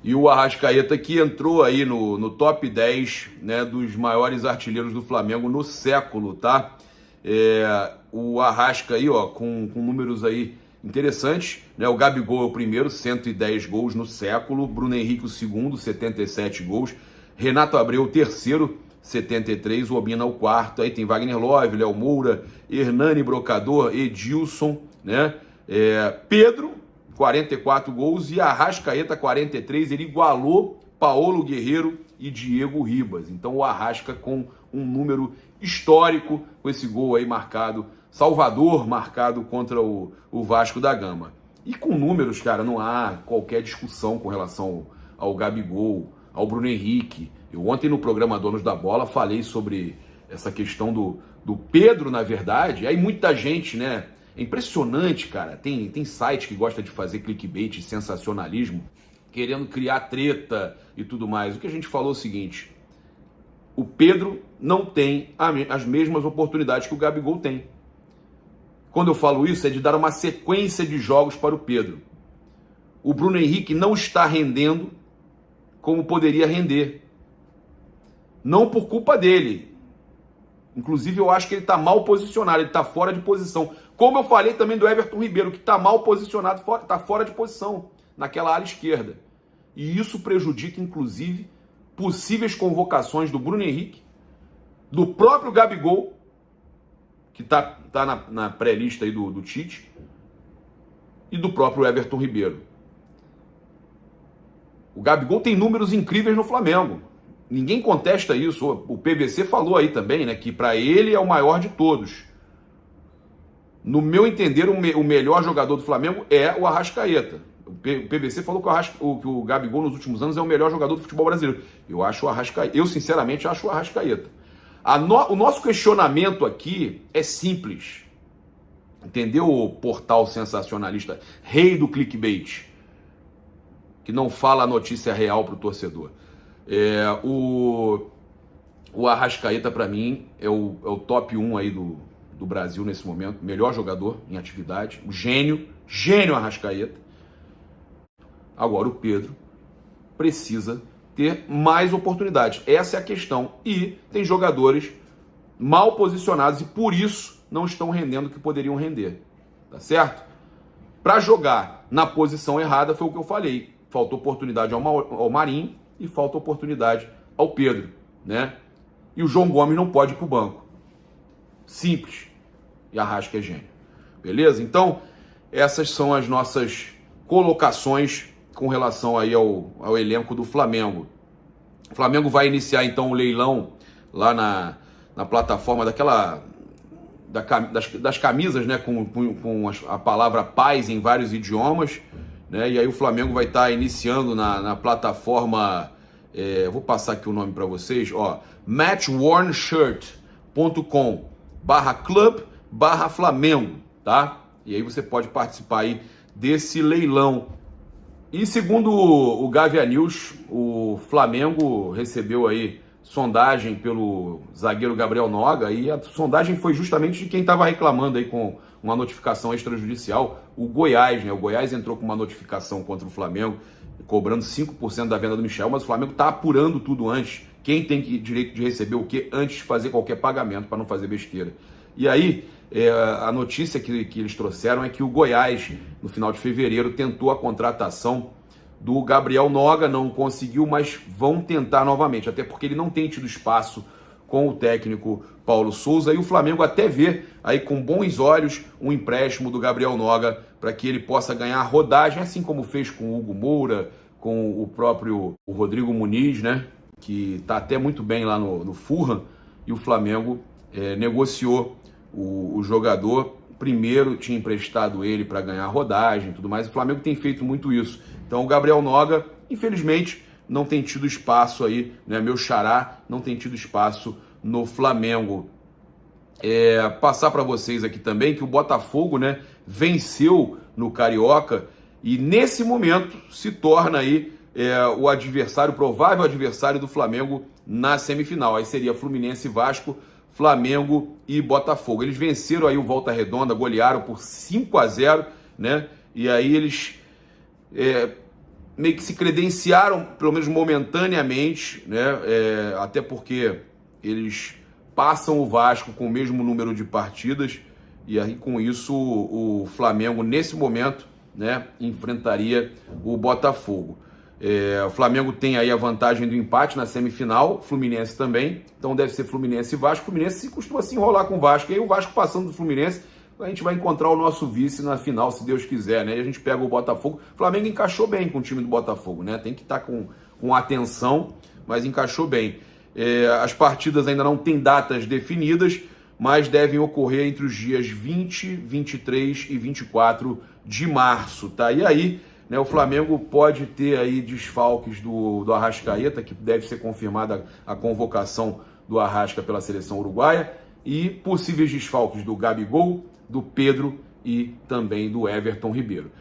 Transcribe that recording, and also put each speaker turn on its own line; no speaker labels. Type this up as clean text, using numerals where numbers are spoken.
E o Arrascaeta que entrou aí no top 10, né, dos maiores artilheiros do Flamengo no século, tá? O Arrasca aí, ó, com números aí interessantes, né? O Gabigol é o primeiro, 110 gols no século. Bruno Henrique o segundo, 77 gols. Renato Abreu o terceiro, 73. O Obina o quarto. Aí tem Wagner Love, Léo Moura, Hernani Brocador, Edilson, né? Pedro, 44 gols, e Arrascaeta, 43. Ele igualou Paulo Guerreiro e Diego Ribas. Então o Arrasca com um número histórico, com esse gol aí marcado, Salvador marcado contra o Vasco da Gama. E com números, cara, não há qualquer discussão com relação ao Gabigol, ao Bruno Henrique. Eu ontem no programa Donos da Bola falei sobre essa questão do Pedro, na verdade. Aí muita gente, né? É impressionante, cara. Tem site que gosta de fazer clickbait, sensacionalismo, querendo criar treta e tudo mais. O que a gente falou é o seguinte: o Pedro não tem as mesmas oportunidades que o Gabigol tem. Quando eu falo isso, é de dar uma sequência de jogos para o Pedro. O Bruno Henrique não está rendendo como poderia render. Não por culpa dele. Inclusive, eu acho que ele está mal posicionado, ele está fora de posição. Como eu falei também do Everton Ribeiro, que está mal posicionado, está fora de posição naquela ala esquerda. E isso prejudica, inclusive, possíveis convocações do Bruno Henrique, do próprio Gabigol, que tá na pré-lista aí do Tite, e do próprio Everton Ribeiro. O Gabigol tem números incríveis no Flamengo. Ninguém contesta isso. O PVC falou aí também, né, que para ele é o maior de todos. No meu entender, o melhor jogador do Flamengo é o Arrascaeta. O PVC falou que o Gabigol nos últimos anos é o melhor jogador do futebol brasileiro. Eu sinceramente acho o Arrascaeta. O nosso questionamento aqui é simples. Entendeu, o portal sensacionalista, rei do clickbait, que não fala a notícia real para o torcedor? O Arrascaeta, para mim, é o top 1 aí do Brasil nesse momento. Melhor jogador em atividade. O gênio Arrascaeta. Agora o Pedro precisa ter mais oportunidades. Essa é a questão. E tem jogadores mal posicionados e por isso não estão rendendo o que poderiam render. Tá certo? Para jogar na posição errada foi o que eu falei. Faltou oportunidade ao Marinho e falta oportunidade ao Pedro, né? E o João Gomes não pode ir pro banco. Simples. E Arrasca é gênio. Beleza? Então, essas são as nossas colocações com relação aí ao elenco do Flamengo. O Flamengo vai iniciar então o leilão lá na plataforma das camisas, né, com a palavra paz em vários idiomas, né? E aí o Flamengo vai estar iniciando na plataforma, vou passar aqui o nome para vocês, ó, matchwornshirt.com/club/Flamengo, tá? E aí você pode participar aí desse leilão. E segundo o Gavia News, o Flamengo recebeu aí sondagem pelo zagueiro Gabriel Noga, e a sondagem foi justamente de quem estava reclamando aí com uma notificação extrajudicial, o Goiás, né? O Goiás entrou com uma notificação contra o Flamengo, cobrando 5% da venda do Michel, mas o Flamengo está apurando tudo antes. Quem tem direito de receber o quê antes de fazer qualquer pagamento, para não fazer besteira. E aí, a notícia que eles trouxeram é que o Goiás, no final de fevereiro, tentou a contratação do Gabriel Noga, não conseguiu, mas vão tentar novamente, até porque ele não tem tido espaço com o técnico Paulo Souza, e o Flamengo até vê aí com bons olhos um empréstimo do Gabriel Noga para que ele possa ganhar rodagem, assim como fez com o Hugo Moura, com o próprio Rodrigo Muniz, né, que está até muito bem lá no Fulham, e o Flamengo negociou o jogador. Primeiro tinha emprestado ele para ganhar rodagem e tudo mais. O Flamengo tem feito muito isso. Então o Gabriel Noga, infelizmente, não tem tido espaço aí, né? Meu xará não tem tido espaço no Flamengo. Passar para vocês aqui também que o Botafogo, né, venceu no Carioca e nesse momento se torna aí o provável adversário do Flamengo na semifinal. Aí seria Fluminense e Vasco, Flamengo e Botafogo. Eles venceram aí o Volta Redonda, golearam por 5-0, né? E aí eles meio que se credenciaram, pelo menos momentaneamente, né? Até porque eles passam o Vasco com o mesmo número de partidas, e aí com isso o Flamengo, nesse momento, né, enfrentaria o Botafogo. O Flamengo tem aí a vantagem do empate na semifinal, Fluminense também, então deve ser Fluminense e Vasco. Fluminense costuma se enrolar com o Vasco, e aí o Vasco passando do Fluminense, a gente vai encontrar o nosso vice na final, se Deus quiser, né? E a gente pega o Botafogo. O Flamengo encaixou bem com o time do Botafogo, né? Tem que estar com atenção, mas encaixou bem. As partidas ainda não têm datas definidas, mas devem ocorrer entre os dias 20, 23 e 24 de março, tá? E aí, né, o Flamengo pode ter aí desfalques do Arrascaeta, que deve ser confirmada a convocação do Arrasca pela seleção uruguaia, e possíveis desfalques do Gabigol, do Pedro e também do Everton Ribeiro.